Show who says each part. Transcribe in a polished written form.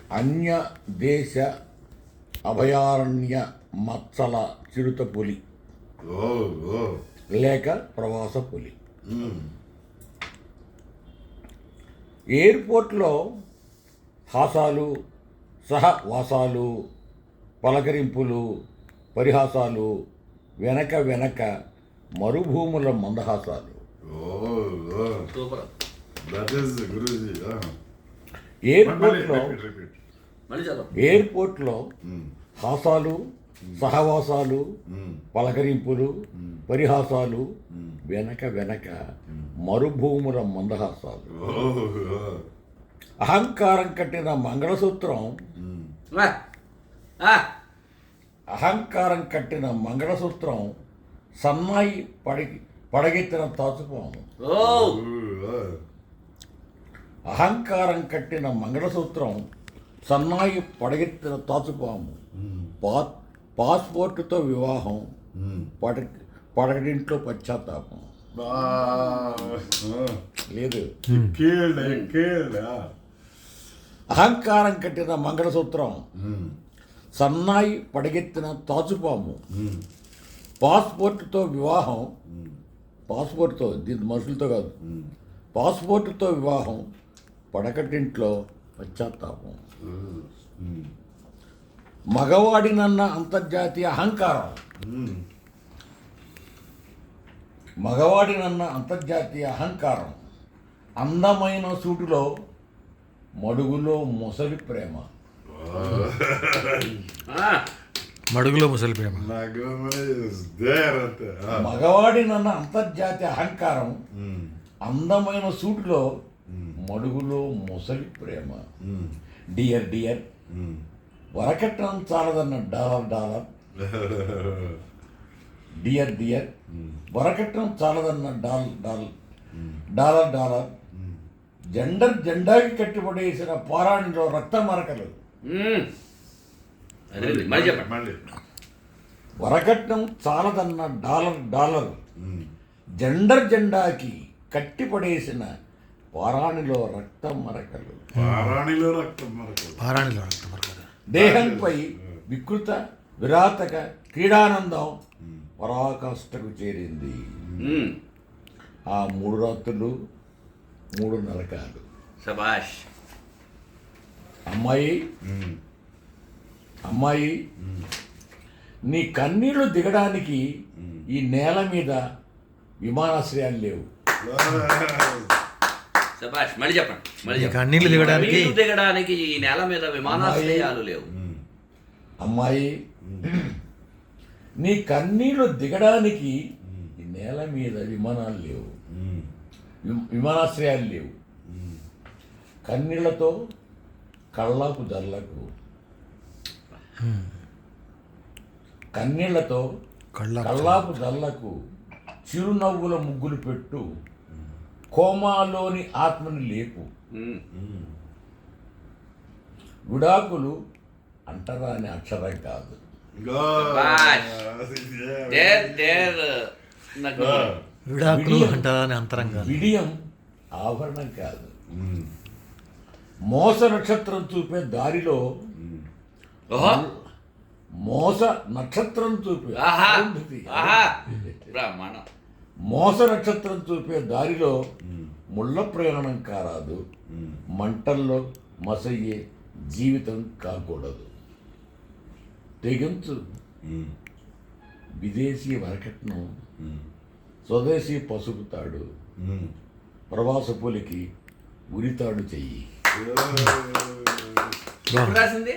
Speaker 1: అన్య దేశ అభయారణ్య మత్సల చిరుతపులి లేక ప్రవాస పులి. ఎయిర్పోర్ట్లో హాసాలు, సహవాసాలు, పలకరింపులు, పరిహాసాలు, వెనక వెనక మరుభూముల మందహాసాలు. ఎయిర్పోర్ట్లో హాసాలు, సహవాసాలు, పలకరింపులు, పరిహాసాలు, వెనక వెనక మరుభూముల మందహాసాలు. అహంకారం కట్టిన మంగళసూత్రం సన్నాయి పడగెత్తిన తాచుపాము. అహంకారం కట్టిన మంగళసూత్రం సన్నాయి పడగెత్తిన తాచుపాము. పాస్పోర్టుతో వివాహం, పడగడింట్లో పశ్చాత్తాపం. లేదు, అహంకారం కట్టిన మంగళసూత్రం సన్నాయి పడగెత్తిన తాచుపాము. పాస్పోర్టుతో వివాహం, పాస్పోర్ట్తో, దీని మనుషులతో కాదు, పాస్పోర్టుతో వివాహం, పడకటింట్లో పశ్చాత్తాపం. మగవాడినన్న అంతర్జాతీయ అహంకారం, మగవాడినన్న అంతర్జాతీయ అహంకారం, అందమైన సూటులో మడుగులో ముసలి ప్రేమ.
Speaker 2: మడుగులో ముసలి ప్రేమ.
Speaker 1: మగవాడినన్న అంతర్జాతీయ అహంకారం, అందమైన సూటులో మడుగులో ముసలి ప్రేమ. డియర్ డియర్, వరకట్నం చాలదన్న డాలర్. డియర్ డియర్, వరకట్నం చాలదన్న డాలర్. జెండాకి కట్టిపడేసిన పోరాణిలో రక్త మరకలు. వరకట్నం చాలదన్న డాలర్. జెండాకి కట్టిపడేసిన పారాణిలో రక్త మరకలు. దేహంపై వికృత విరాతక క్రీడానందం పరాకాష్ఠకు చేరింది. ఆ 3 రాత్రులు 3 నరకాలు.
Speaker 3: శభాష్.
Speaker 1: అమ్మాయి, నీ కన్నీళ్లు దిగడానికి ఈ నేల మీద విమానాశ్రయాలు లేవు.
Speaker 3: శభాష్. మళ్ళీ చెప్పండి.
Speaker 2: కన్నీళ్లు
Speaker 3: దిగడానికి ఈ నేల మీద విమానాశ్రయాలు లేవు.
Speaker 1: అమ్మాయి, నీ కన్నీళ్లు దిగడానికి ఈ నేల మీద విమానాలు లేవు, విమానాశ్రయాలు లేవు. కన్నీళ్లతో కళ్ళాపు జల్లకు, కన్నీళ్లతో కళ్ళాపు జల్లకు చిరునవ్వుల ముగ్గులు పెట్టు, కోమాలోని ఆత్మని లేపు. విడాకులు అంటరాని అక్షరం కాదు,
Speaker 2: విడాకులు అంటరాని అంతరం కాదు,
Speaker 1: విడియం ఆభరణం కాదు. మోస నక్షత్రం చూపే దారిలో, మోస నక్షత్రం చూపే మోస నక్షత్రం చూపే దారిలో ముళ్ళ ప్రయాణం కారాదు. మంటల్లో మసయ్యే జీవితం కాకూడదు. తెగించు విదేశీ వరకట్నం, స్వదేశీ పసుపు తాడు, ప్రవాస పులికి ఉరితాడు చెయ్యి.
Speaker 3: రాసింది